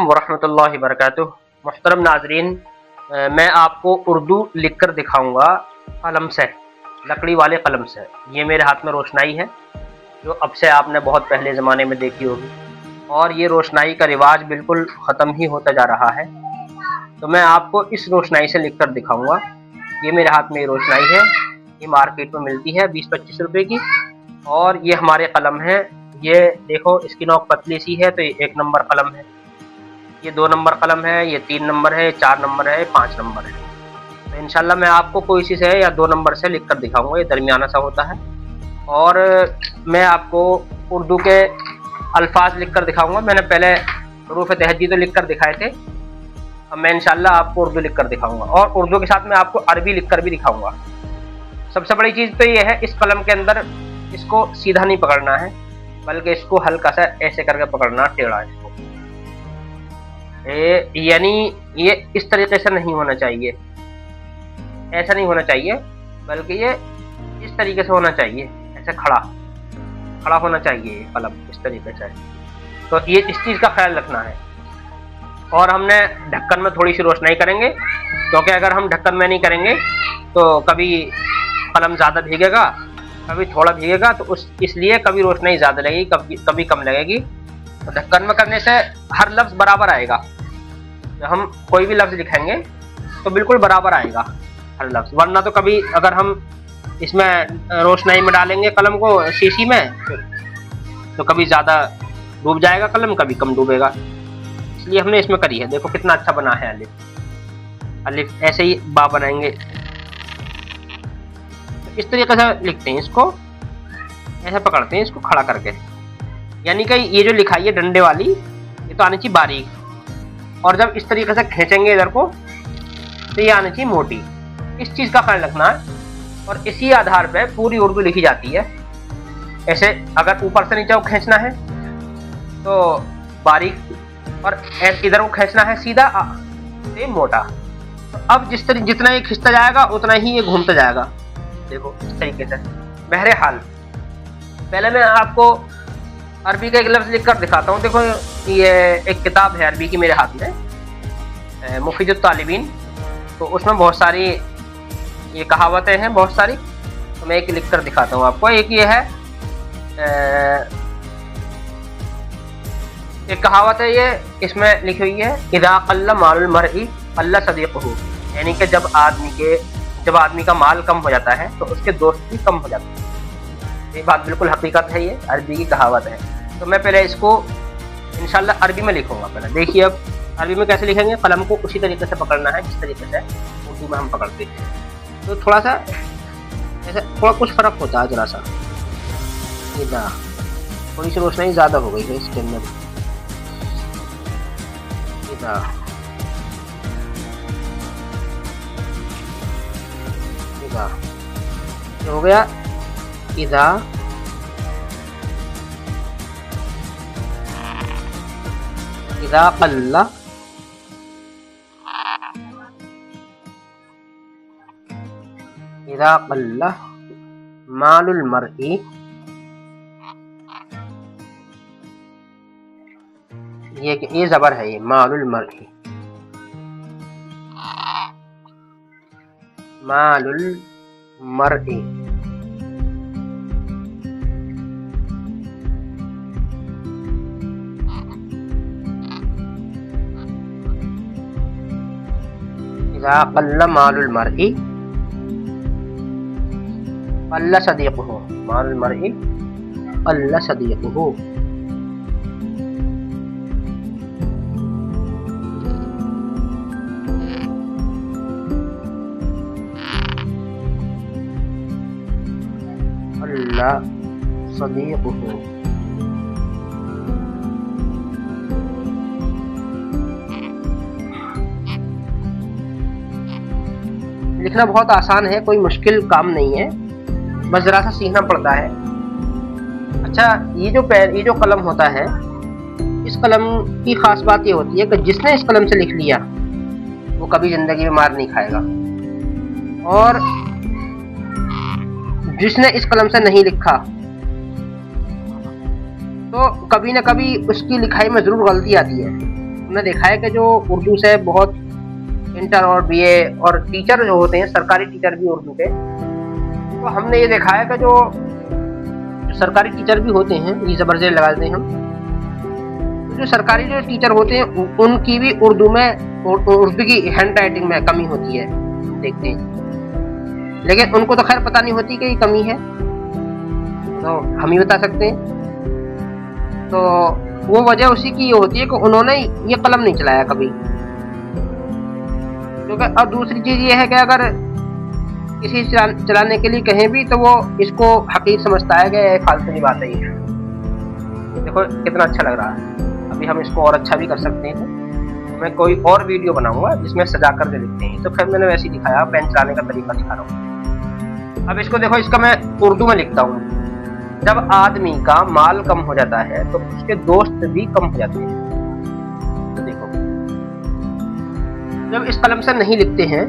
वरहमतुल्लाहि वबरकातुह। मुहतरम नाजरीन, मैं आपको उर्दू लिख कर दिखाऊँगा कलम से, लकड़ी वाले कलम से। ये मेरे हाथ में रोशनाई है जो अब से आपने बहुत पहले ज़माने में देखी होगी, और ये रोशनाई का रिवाज बिल्कुल ख़त्म ही होता जा रहा है। तो मैं आपको इस रोशनाई से लिख कर दिखाऊँगा। ये मेरे हाथ में ये रोशनाई है, ये मार्केट में मिलती है 20-25 रुपए की, और ये हमारे कलम है। ये देखो, इसकी नोक पतली सी है तो ये 1 नंबर कलम है, ये 2 नंबर कलम है, ये 3 नंबर है, 4 नंबर है, 5 नंबर है। तो इंशाल्लाह मैं आपको कोई सी से या 2 नंबर से लिख कर दिखाऊँगा। ये दरमियाना सा होता है, और मैं आपको उर्दू के अल्फाज लिख कर दिखाऊँगा। मैंने पहले हरूफ तहज्जी तो लिख कर दिखाए थे, अब मैं इंशाल्लाह आपको उर्दू लिख कर दिखाऊँगा, और उर्दू के साथ मैं आपको अरबी लिख कर भी दिखाऊँगा। सबसे बड़ी चीज़ तो ये है, इस कलम के अंदर इसको सीधा नहीं पकड़ना है, बल्कि इसको हल्का सा ऐसे करके पकड़ना, टेढ़ा इसको। यानी ये इस तरीके से नहीं होना चाहिए, ऐसा नहीं होना चाहिए, बल्कि ये इस तरीके से होना चाहिए, ऐसे खड़ा होना चाहिए ये कलम इस तरीके से। तो ये इस चीज़ का ख्याल रखना है। और हमने ढक्कन में थोड़ी सी रोशनाई करेंगे, क्योंकि अगर हम ढक्कन में नहीं करेंगे तो कभी कलम ज़्यादा भीगेगा, कभी थोड़ा भीगेगा, तो इसलिए कभी रोशनाई ज़्यादा लगेगी, कभी कम लगेगी। तो ढक्कन में करने से हर लफ्ज़ बराबर आएगा। जब हम कोई भी लफ्ज़ लिखेंगे तो बिल्कुल बराबर आएगा हर लफ्ज़, वरना तो कभी अगर हम इसमें रोशनाई में डालेंगे कलम को, शीशी में, तो कभी ज़्यादा डूब जाएगा कलम, कभी कम डूबेगा। इसलिए हमने इसमें करी है। देखो कितना अच्छा बना है अलिफ ऐसे ही बा बनाएंगे, तो इस तरीके से लिखते हैं इसको, ऐसे पकड़ते हैं इसको खड़ा करके। यानी कि ये जो लिखाई है डंडे वाली, ये तो आनी चाहिए बारीक, और जब इस तरीके से खींचेंगे इधर को तो ये आनी चाहिए मोटी। इस चीज़ का ख्याल रखना है, और इसी आधार पर पूरी उर्दू लिखी जाती है। ऐसे अगर ऊपर से नीचे को खींचना है तो बारीक, और इधर को खींचना है सीधा तो ये मोटा। तो अब जितना ये खिंचता जाएगा उतना ही ये घूमता जाएगा। देखो इस तरीके से। बहरहाल, पहले मैं आपको अरबी का एक लफ्ज़ लिख कर दिखाता हूँ। देखो, ये एक किताब है अरबी की मेरे हाथ में, मुफीदुत तालिबीन। तो उसमें बहुत सारी ये कहावतें हैं, बहुत सारी, तो मैं एक लिख कर दिखाता हूँ आपको। एक ये है, एक कहावत है, ये इसमें लिखी हुई है, इज़ा क़ल्ल मालुल मर्इ क़ल्ल सदीक़ुहु। यानी कि जब आदमी का माल कम हो जाता है तो उसके दोस्त भी कम हो जाते हैं। ये बात बिल्कुल हकीकत है, ये अरबी की कहावत है। तो मैं पहले इसको इंशाल्लाह अरबी में लिखूंगा। पहले देखिए, अब अरबी में कैसे लिखेंगे। कलम को उसी तरीके से पकड़ना है जिस तरीके से उर्दू में हम पकड़ते हैं। तो थोड़ा सा ऐसे थोड़ा कुछ फ़र्क होता है, ज़रा सा। इधर थोड़ी सी रोशनाई ज़्यादा हो गई है इसके अंदर। इधर इधर हो गया। इज़ा क़ल्ल मालुल मर्इ, ये ज़बर है, ये मालुल मर्इ, इज़ा क़ल्ल मालुल मर्इ क़ल्ल सदीक़ुहु, मालुल मर्इ क़ल्ल सदीक़ुहु। क़ल्ल सदीक़ुहु। लिखना बहुत आसान है, कोई मुश्किल काम नहीं है, बस ज़रा सा सीखना पड़ता है। अच्छा, ये जो कलम होता है, इस कलम की ख़ास बात ये होती है कि जिसने इस कलम से लिख लिया वो कभी ज़िंदगी में मार नहीं खाएगा, और जिसने इस कलम से नहीं लिखा तो कभी न कभी उसकी लिखाई में ज़रूर गलती आती है। हमने देखा है कि जो उर्दू से बहुत इंटर और बीए और टीचर जो होते हैं, सरकारी टीचर भी उर्दू के, तो हमने ये देखा है कि जो सरकारी टीचर भी होते हैं, ये ज़बरदस्त लगा देते हैं हम, जो सरकारी जो टीचर होते हैं उनकी भी उर्दू की हैंड राइटिंग में कमी होती है, देखते हैं। लेकिन उनको तो खैर पता नहीं होती कि ये कमी है, तो हम ही बता सकते हैं। तो वो वजह उसी की ये होती है कि उन्होंने ये कलम नहीं चलाया कभी। क्योंकि और दूसरी चीज़ ये है कि अगर किसी चलाने के लिए कहें भी तो वो इसको हकीर समझता है कि फालतू की बात है ये। देखो कितना अच्छा लग रहा है। अभी हम इसको और अच्छा भी कर सकते हैं। तो मैं कोई और वीडियो बनाऊंगा जिसमें सजा कर दे लिखते हैं। तो फिर मैंने वैसे ही दिखाया, पेन चलाने का तरीका दिखा रहा हूँ। अब इसको देखो, इसका मैं उर्दू में लिखता हूँ। जब आदमी का माल कम हो जाता है तो उसके दोस्त भी कम हो जाते हैं। तो देखो, जब इस कलम से नहीं लिखते हैं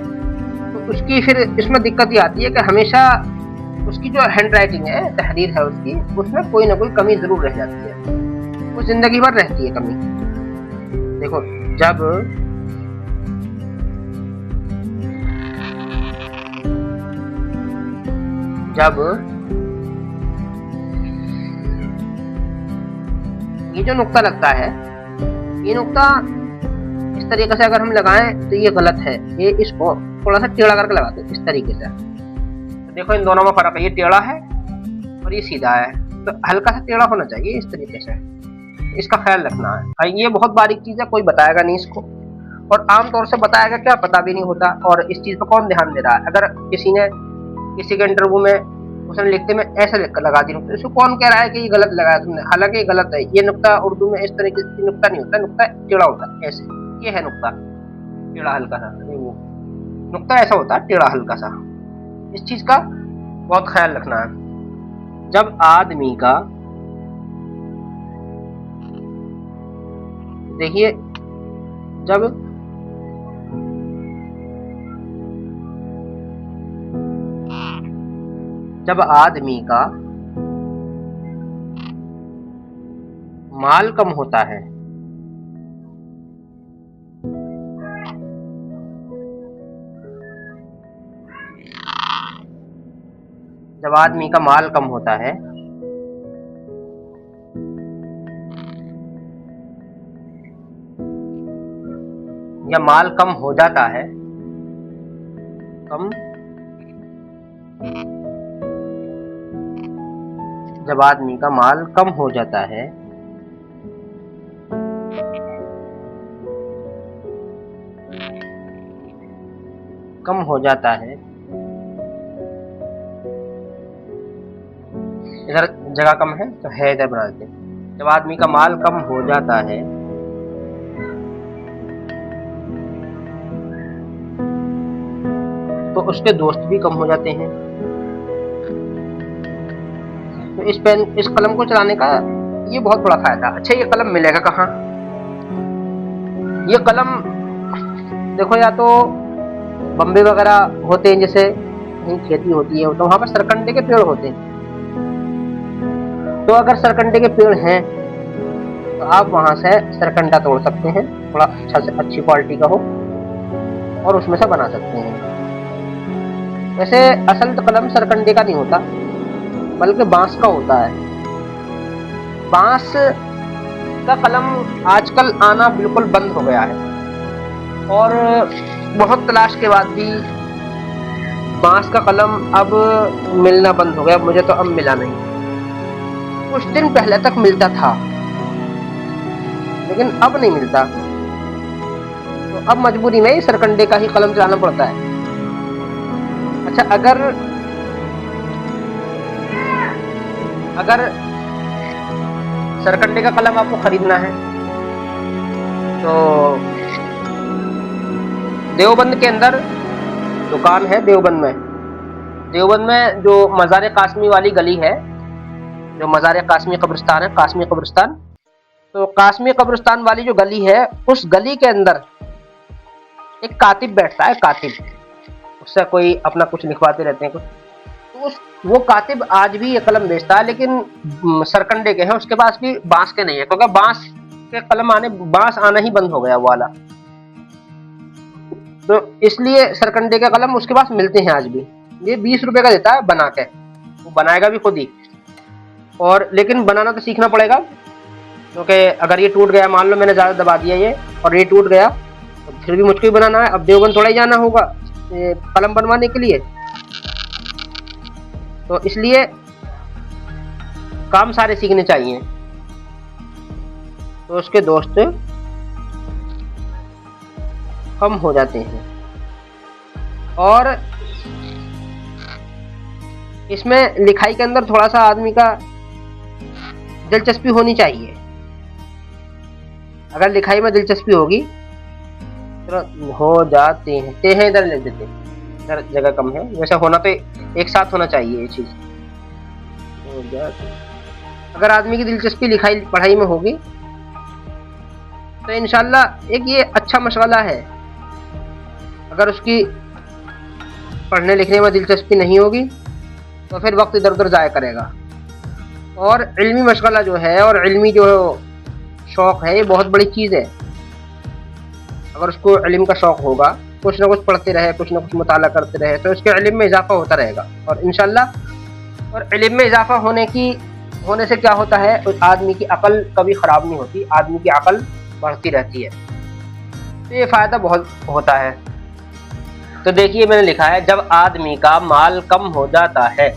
तो उसकी फिर इसमें दिक्कत ये आती है कि हमेशा उसकी जो हैंड राइटिंग है, तहरीर है उसकी, उसमें कोई ना कोई कमी जरूर रह जाती है। वो जिंदगी भर रहती है कमी। देखो, जब ये जो नुक्ता लगता है, ये नुक्ता इस तरीके से अगर हम लगाएं तो ये गलत है। ये इसको थोड़ा सा टेढ़ा करके लगाते हैं इस तरीके से। तो देखो इन दोनों में फर्क है, ये टेढ़ा है और ये सीधा है। तो हल्का सा टेढ़ा होना चाहिए इस तरीके से, इसका ख्याल रखना है। ये बहुत बारीक चीज़ है, कोई बताएगा नहीं इसको, और आमतौर से बताएगा क्या पता भी नहीं होता। और इस चीज़ पर कौन ध्यान दे रहा है? अगर किसी के इंटरव्यू में उसने लिखते में ऐसे लगा दी नुक्ता, इसको कौन कह रहा है कि ये गलत लगाया तुमने? हालांकि ये गलत है। ये नुक्ता उर्दू में इस तरीके से नुक्ता नहीं होता, नुक्ता टेढ़ा होता है ऐसे। ये है नुक्ता टेढ़ा हल्का सा, वो नुक्ता ऐसा होता है टेढ़ा हल्का सा। इस चीज का बहुत ख्याल रखना है। जब आदमी का, देखिए, जब आदमी का माल कम होता है, जब आदमी का माल कम होता है या माल कम हो जाता है, जब आदमी का माल कम हो जाता है इधर जगह कम है तो है इधर बना देते हैं। जब आदमी का माल कम हो जाता है तो उसके दोस्त भी कम हो जाते हैं। तो इस कलम को चलाने का ये बहुत बड़ा फायदा। अच्छा, ये कलम मिलेगा कहाँ? ये कलम देखो, या तो बम्बे वगैरह होते हैं, जैसे कहीं खेती होती है तो वहां पर सरकंडे के पेड़ होते हैं। तो अगर सरकंडे के पेड़ हैं तो आप वहां से सरकंडा तोड़ सकते हैं, थोड़ा अच्छा से अच्छी क्वालिटी का हो, और उसमें से बना सकते हैं। वैसे असल तो कलम सरकंडे का नहीं होता, बल्कि बांस का होता है। बांस का कलम आजकल आना बिल्कुल बंद हो गया है, और बहुत तलाश के बाद भी बांस का कलम अब मिलना बंद हो गया। मुझे तो अब मिला नहीं। कुछ दिन पहले तक मिलता था, लेकिन अब नहीं मिलता। तो अब मजबूरी में ही सरकंडे का ही कलम चलाना पड़ता है। अच्छा, अगर सरकंडे का कलम आपको खरीदना है तो देवबंद के अंदर दुकान है। देवबंद में जो मज़ार कासमी वाली गली है, जो मज़ार कासमी कब्रिस्तान है, कासमी कब्रिस्तान, तो कासमी कब्रिस्तान वाली जो गली है, उस गली के अंदर एक कातिब बैठता है। कातिब, उससे कोई अपना कुछ लिखवाते रहते हैं कुछ। तो वो कातिब आज भी ये कलम बेचता है, लेकिन सरकंडे के हैं, उसके पास भी बांस के नहीं है, क्योंकि बांस के कलम आने, बांस आना ही बंद हो गया वो वाला। तो इसलिए सरकंडे के कलम उसके पास मिलते हैं आज भी। ये 20 रुपए का देता है बना के, वो बनाएगा भी खुद ही। और लेकिन बनाना तो सीखना पड़ेगा, क्योंकि अगर ये टूट गया, मान लो मैंने ज़्यादा दबा दिया ये और ये टूट गया, तो फिर भी मुझको ही बनाना है। अब देवबंद थोड़ा ही जाना होगा कलम बनवाने के लिए। तो इसलिए काम सारे सीखने चाहिए। तो उसके दोस्त कम हो जाते हैं। और इसमें लिखाई के अंदर थोड़ा सा आदमी का दिलचस्पी होनी चाहिए। अगर लिखाई में दिलचस्पी होगी तो हो जाते हैं। ते हैं इधर लिख देते, इधर जगह कम है। वैसे होना तो एक साथ होना चाहिए ये चीज। हो जाते, अगर आदमी की दिलचस्पी लिखाई पढ़ाई में होगी तो इंशाल्लाह एक ये अच्छा मशगला है। अगर उसकी पढ़ने लिखने में दिलचस्पी नहीं होगी तो फिर वक्त इधर उधर ज़ाया करेगा। और इल्मी मशगला जो है और इल्मी जो शौक़ है, ये बहुत बड़ी चीज़ है। अगर उसको इल्म का शौक़ होगा, कुछ ना कुछ पढ़ते रहे, कुछ ना कुछ मुताला करते रहे, तो उसके इल्म में इजाफा होता रहेगा। और इंशाल्लाह, और इल्म में इजाफा होने से क्या होता है, उस आदमी की अकल कभी ख़राब नहीं होती, आदमी की अकल बढ़ती रहती है। तो ये फ़ायदा बहुत होता है। तो देखिए मैंने लिखा है, जब आदमी का माल कम हो जाता है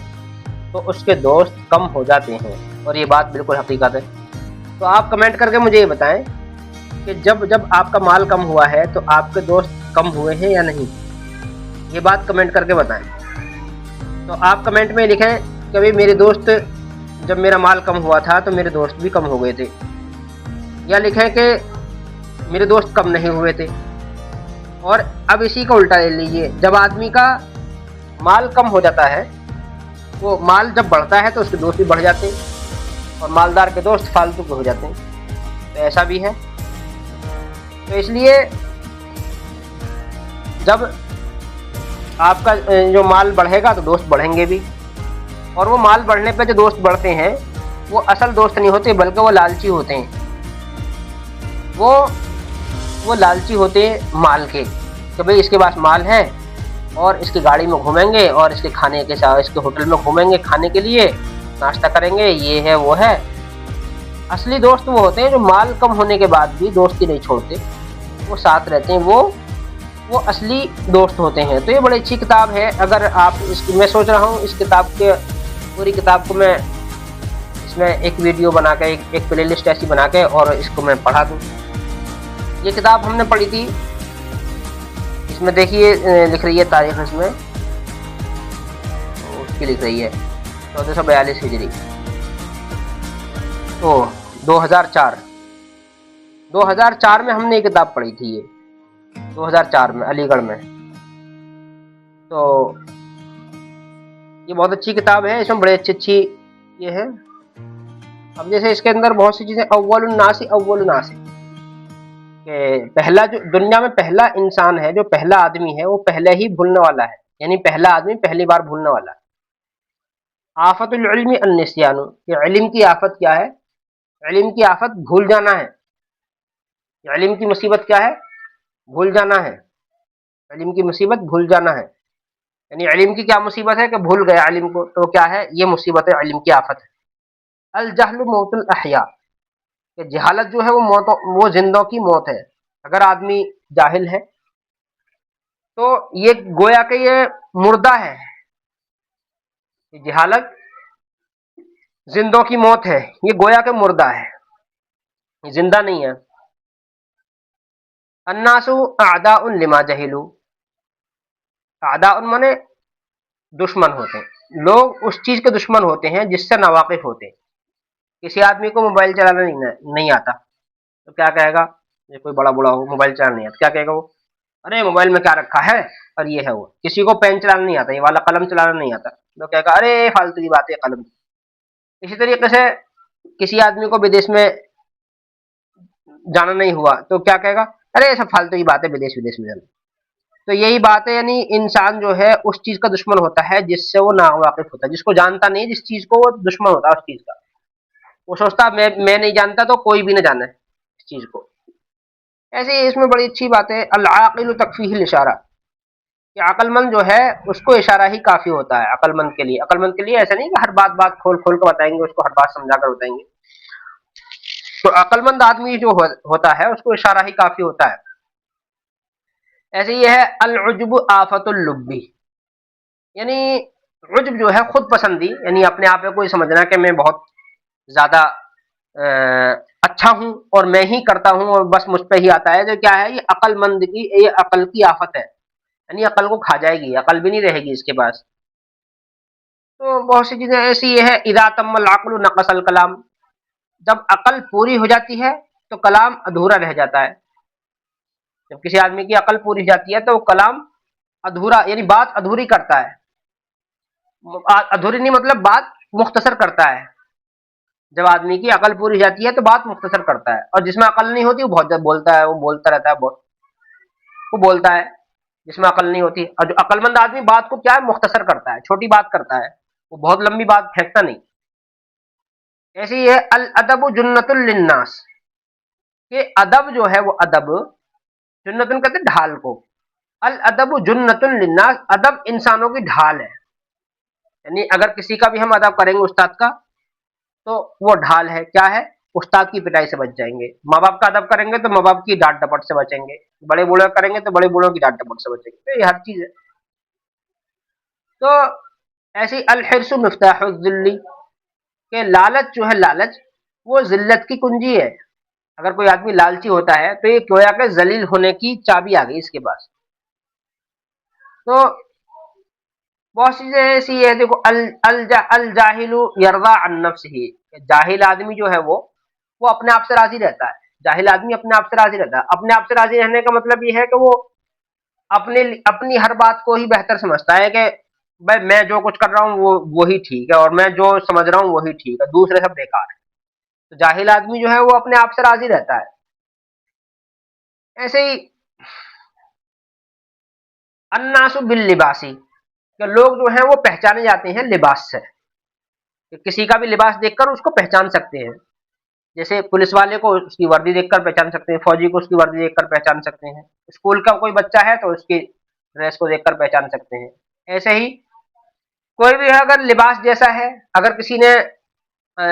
तो उसके दोस्त कम हो जाते हैं। और ये बात बिल्कुल हकीकत है। तो आप कमेंट करके मुझे ये बताएं कि जब जब आपका माल कम हुआ है तो आपके दोस्त कम हुए हैं या नहीं। ये बात कमेंट करके बताएं। तो आप कमेंट में लिखें कि भाई मेरे दोस्त, जब मेरा माल कम हुआ था तो मेरे दोस्त भी कम हो गए थे। या लिखें कि मेरे दोस्त कम नहीं हुए थे। और अब इसी का उल्टा ले लीजिए, जब आदमी का माल कम हो जाता है, वो माल जब बढ़ता है तो उसके दोस्त भी बढ़ जाते हैं और मालदार के दोस्त फालतू के हो जाते हैं। तो ऐसा भी है। तो इसलिए जब आपका जो माल बढ़ेगा तो दोस्त बढ़ेंगे भी। और वो माल बढ़ने पे जो दोस्त बढ़ते हैं वो असल दोस्त नहीं होते, बल्कि वो लालची होते हैं। वो लालची होते हैं माल के, कि भाई इसके पास माल है और इसकी गाड़ी में घूमेंगे और इसके खाने के साथ इसके होटल में घूमेंगे खाने के लिए, नाश्ता करेंगे, ये है वो है। असली दोस्त वो होते हैं जो माल कम होने के बाद भी दोस्ती नहीं छोड़ते, वो साथ रहते हैं, वो असली दोस्त होते हैं। तो ये बड़ी अच्छी किताब है। अगर आप इसकी, मैं सोच रहा हूँ इस किताब के पूरी किताब को मैं इसमें एक वीडियो बना के, एक प्लेलिस्ट ऐसी बना के और इसको मैं पढ़ा दूँ। ये किताब हमने पढ़ी थी। इसमें देखिए लिख रही है तारीख, इसमें उसकी लिख रही है 1442 हिजरी। तो 2004 में हमने ये किताब पढ़ी थी। ये 2004 में अलीगढ़ में। तो ये बहुत अच्छी किताब है। इसमें बड़े अच्छी ये है। अब जैसे इसके अंदर बहुत सी चीज़ें, अव्वलुन नासी कि पहला जो दुनिया में पहला इंसान है, जो पहला आदमी है, वो पहले ही भूलने वाला है। यानी पहला आदमी पहली बार भूलने वाला है। आफतुल इल्मी अन्निस्यानु, ये इल्म की आफत क्या है? इल्म की आफत भूल जाना है। इल्म की मुसीबत क्या है? भूल जाना है। इल्म की मुसीबत भूल जाना है। यानी इल्म की क्या मुसीबत है कि भूल गया इल्म को, तो क्या है ये मुसीबत है, इल्म की आफत है। अल जहलु मौतुल अहया, कि जहालत जो है वो जिंदों की मौत है। अगर आदमी जाहिल है तो ये गोया कि ये मुर्दा है। जहालत जिंदों की मौत है, ये गोया के मुर्दा है, ये जिंदा नहीं है। अन्नासु आदाउन लिमा जहिलु, आदाउन माने दुश्मन होते हैं। लोग उस चीज के दुश्मन होते हैं जिससे नावाकिफ होते हैं। किसी आदमी को मोबाइल चलाना नहीं आता तो क्या कहेगा, ये कोई बड़ा बुढ़ा हो मोबाइल चलाना नहीं आता, क्या कहेगा वो, अरे मोबाइल में क्या रखा है, और ये है वो। किसी को पेन चलाना नहीं आता, ये वाला कलम चलाना नहीं आता, तो कहेगा अरे फालतू की बात है कलम। इसी तरीके से किसी आदमी को विदेश में जाना नहीं हुआ तो क्या कहेगा, अरे ये सब फालतू की बात है, विदेश विदेश में जाना। तो यही बात है, यानी इंसान जो है उस चीज का दुश्मन होता है जिससे वो नावाकिफ होता है, जिसको जानता नहीं, जिस चीज को वो दुश्मन होता है उस चीज का। वो सोचता मैं नहीं जानता तो कोई भी ना जाने, चीज को। ऐसे ही इसमें बड़ी अच्छी बात है, अल आकिलु तकफीहिल इशारा, कि अक्लमंद जो है उसको इशारा ही काफी होता है अक्लमंद के लिए। अक्लमंद के लिए ऐसा नहीं कि हर बात बात खोल खोल कर बताएंगे, उसको हर बात समझा कर बताएंगे। तो अक्लमंद आदमी जो होता है उसको इशारा ही काफी होता है। ऐसे ही है अल उज्बु आफतुल लुब्बी, यानी उज्ब जो है खुद पसंदी, यानी अपने आप में कोई समझना कि मैं बहुत ज्यादा अच्छा हूं और मैं ही करता हूं और बस मुझ पे ही आता है, जो क्या है ये अक्लमंद की, ये अकल की आफत है, यानी अकल को खा जाएगी, अकल भी नहीं रहेगी इसके पास। तो बहुत सी चीजें ऐसी है, इदा तम्मल अक्लु नकसल कलाम, जब अकल पूरी हो जाती है तो कलाम अधूरा रह जाता है। जब किसी आदमी की अकल पूरी हो जाती है तो वो कलाम अधूरा, यानी बात अधूरी करता है। अधूरी नहीं मतलब बात मुख्तसर करता है। जब आदमी की अकल पूरी हो जाती है तो बात मुख्तसर करता है, और जिसमें अकल नहीं होती वो बहुत ज्यादा बोलता है, वो बोलता रहता है बहुत, वो बोलता है जिसमें अकल नहीं होती। और जो अकलमंद आदमी बात को क्या है मुख्तसर करता है, छोटी बात करता है, वो बहुत लंबी बात फेंकता नहीं। ऐसे ही है अल अदब जुन्नतुल लिन्नास, कि अदब जो है वो अदब, जुन्नतुन कहते हैं ढाल को, अल अदब जुन्नतुन लिन्नास, अदब इंसानों की ढाल है। यानी अगर किसी का भी हम अदब करेंगे उस्ताद का, तो वो ढाल है, क्या है, उस्ताद की पिटाई से बच जाएंगे। माँ बाप का अदब करेंगे तो माँ बाप की डांट डपट से बचेंगे, बड़े बूढ़े करेंगे तो बड़े बूढ़ों की डांट डपट से बचेंगे। तो ये हर चीज है। तो ऐसी अल हिर्सु मिफ्ताहुद्दिल्ली, के लालच जो है, लालच वो जिल्लत की कुंजी है। अगर कोई आदमी लालची होता है तो ये गोया के जलील होने की चाबी आ गई इसके पास। तो बहुत चीजें ऐसी है, देखो अल जाहिलु यरदा अन नफ्सिही, जाहिल आदमी जो है वो अपने आप से राजी रहता है। जाहिल आदमी अपने आप से राजी रहता है। अपने आप से राजी रहने का मतलब ये है कि वो अपने अपनी हर बात को ही बेहतर समझता है, कि भाई मैं जो कुछ कर रहा हूँ वो ही ठीक है, और मैं जो समझ रहा हूँ वही ठीक है, दूसरे सब बेकार है। तो जाहिल आदमी जो है वो अपने आप से राजी रहता है। ऐसे ही अन्नासु बिल लिबासी, कि लोग जो हैं वो पहचाने जाते हैं लिबास से, कि किसी का भी लिबास देखकर उसको पहचान सकते हैं। जैसे पुलिस वाले को उसकी वर्दी देखकर पहचान सकते हैं, फौजी को उसकी वर्दी देखकर पहचान सकते हैं, स्कूल का कोई बच्चा है तो उसकी ड्रेस को देखकर पहचान सकते हैं। ऐसे ही कोई भी है, अगर लिबास जैसा है, अगर किसी ने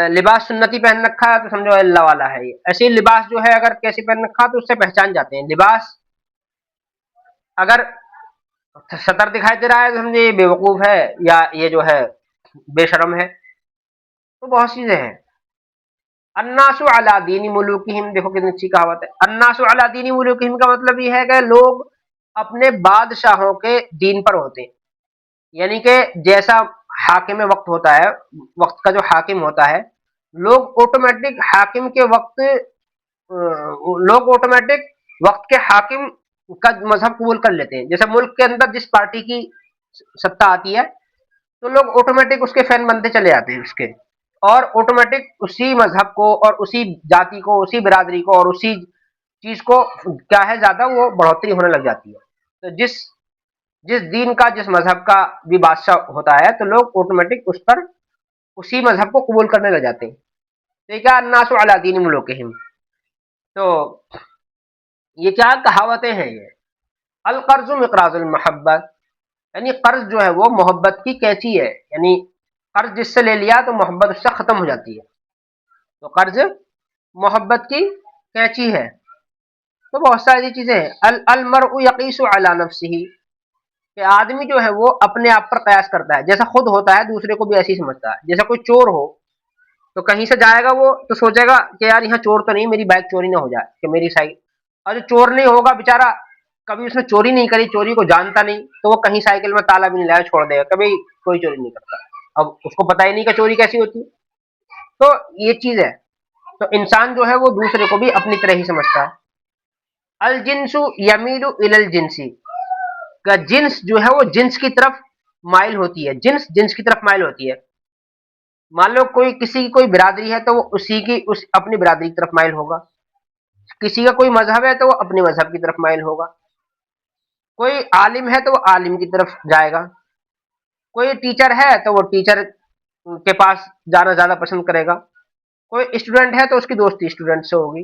लिबास सुन्नती पहन रखा है तो समझो अल्लाह वाला है ये। ऐसे ही लिबास जो है अगर कैसे पहन रखा तो उससे पहचान जाते हैं। लिबास अगर सतर दिखाई दे रहा है तो समझे ये बेवकूफ है, या ये जो है बेशरम है। तो बहुत चीजें हैं। अन्नासु अला दीनी मुलूकिहिम, देखो कितनी अच्छी कहावत है, अन्नासु अला दीनी मुलूकिहिम का मतलब ये है कि लोग अपने बादशाहों के दीन पर होते हैं। यानी कि जैसा हाकिम वक्त होता है, वक्त का जो हाकिम होता है, लोग ऑटोमेटिक हाकिम के वक्त, लोग ऑटोमेटिक वक्त के हाकिम का मजहब कबूल कर लेते हैं। जैसे मुल्क के अंदर जिस पार्टी की सत्ता आती है तो लोग ऑटोमेटिक उसके फैन बनते चले जाते हैं उसके, और ऑटोमेटिक उसी मजहब को और उसी जाति को, उसी बिरादरी को और उसी चीज को क्या है ज्यादा वो बढ़ोतरी होने लग जाती है। तो जिस जिस दीन का, जिस मजहब का भी बादशाह होता है तो लोग ऑटोमेटिक उस पर उसी मजहब को कबूल करने लग जाते हैं। तो क्या अन्नासु अला दीन मुलूकिहिम, तो ये क्या कहावतें हैं ये। अल कर्ज मिकराजुल मोहब्बत, यानी कर्ज जो है वो मोहब्बत की कैची है, यानी कर्ज जिससे ले लिया तो मोहब्बत उससे खत्म हो जाती है। तो कर्ज मोहब्बत की कैची है। तो बहुत सारी चीजें हैं। अल मरउ यकीसु अला नफ्सिही, कि आदमी जो है वो अपने आप पर कयास करता है, जैसा खुद होता है दूसरे को भी ऐसे ही समझता है। जैसा कोई चोर हो तो कहीं से जाएगा वो तो सोचेगा कि यार यहाँ चोर तो नहीं, मेरी बाइक चोरी ना हो जाए, कि मेरी साइकिल। और जो चोर नहीं होगा बेचारा, कभी उसने चोरी नहीं करी, चोरी को जानता नहीं, तो वो कहीं साइकिल में ताला भी नहीं लगाया छोड़ देगा, कभी कोई चोरी नहीं करता। अब उसको पता ही नहीं कि चोरी कैसी होती है। तो ये चीज है। तो इंसान जो है वो दूसरे को भी अपनी तरह ही समझता है। अल जिन्सु यमीलु इलल जिन्सी, का जिन्स जो है वो जिन्स की तरफ माइल होती है, जिन्स जिन्स की तरफ माइल होती है। मान लो कोई किसी की कोई बिरादरी है तो वो उसी की उस अपनी बिरादरी की तरफ माइल होगा। किसी का कोई मजहब है तो वो अपने मजहब की तरफ माइल होगा। कोई आलिम है तो वो आलिम की तरफ जाएगा। कोई टीचर है तो वो टीचर के पास जाना ज्यादा पसंद करेगा। कोई स्टूडेंट है तो उसकी दोस्ती स्टूडेंट से होगी।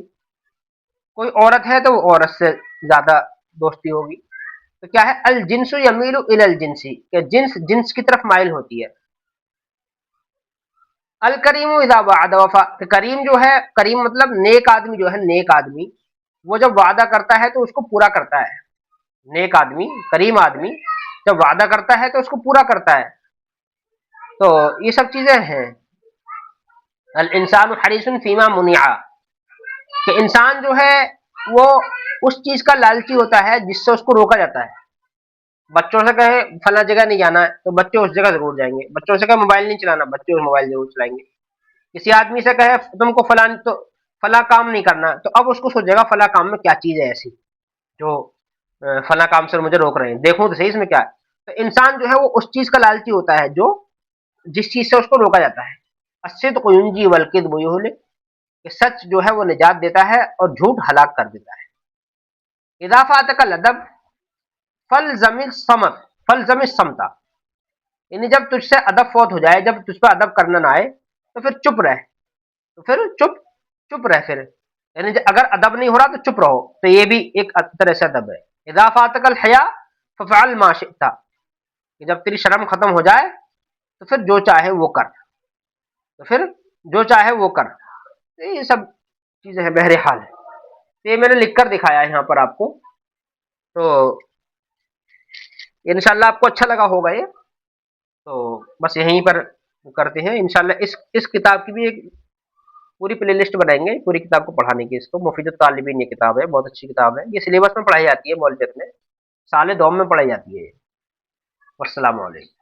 कोई औरत है तो वो औरत से ज्यादा दोस्ती होगी। तो क्या है, अल जिन्सु यमीलु इलल जिन्सी, कि जिन्स जिन्स की तरफ माइल होती है। अल करीम इज़ा वअद वफ़ा, कि करीम जो है, करीम मतलब नेक आदमी जो है, नेक आदमी वो जब वादा करता है तो उसको पूरा करता है। नेक आदमी, करीम आदमी जब वादा करता है तो उसको पूरा करता है। तो ये सब चीजें हैं। अल इंसान हरीसुन फीमा मुनिया, कि इंसान जो है वो उस चीज का लालची होता है जिससे उसको रोका जाता है। बच्चों से कहे फला जगह नहीं जाना है तो बच्चे उस जगह जरूर जाएंगे। बच्चों से कहे मोबाइल नहीं चलाना, बच्चे उस मोबाइल जरूर चलाएंगे। किसी आदमी से कहे तुमको फला तो फला काम नहीं करना, तो अब उसको सोचेगा फला काम में क्या चीज है ऐसी जो फला काम से मुझे रोक रहे हैं, देखूं तो सही इसमें क्या है। तो इंसान जो है वो उस चीज का लालची होता है जो जिस चीज से उसको रोका जाता है। अस्सिद युंजी वलकिद बुयुहले, कि सच जो है वो निजात देता है और झूठ हलाक कर देता है। इजाफात का लदब फल जमिल समत, फल जमिल समता, यानी जब तुझसे अदब फौत हो जाए, जब तुझ पर अदब करना ना आए तो फिर चुप रह, तो फिर चुप चुप रह फिर, यानी अगर अदब नहीं हो रहा तो चुप रहो। तो ये भी एक तरह से अदब है। इजाफात कल हया फफअल मा शिता, कि जब तेरी शर्म खत्म हो जाए तो फिर जो चाहे वो कर, तो फिर जो चाहे वो कर। तो ये सब चीजें हैं बहरहाल। तो ये मैंने लिख कर दिखाया है यहाँ पर आपको। तो इंशाल्लाह आपको अच्छा लगा होगा ये। तो बस यहीं पर करते हैं इंशाल्लाह। इस किताब की भी एक पूरी प्लेलिस्ट बनाएंगे पूरी किताब को पढ़ाने की। इसको मुफीद तालिबीन ये किताब है, बहुत अच्छी किताब है। ये सिलेबस में पढ़ाई जाती है मौलवियत में, साले दौम में पढ़ाई जाती है। अस्सलाम वालेकुम।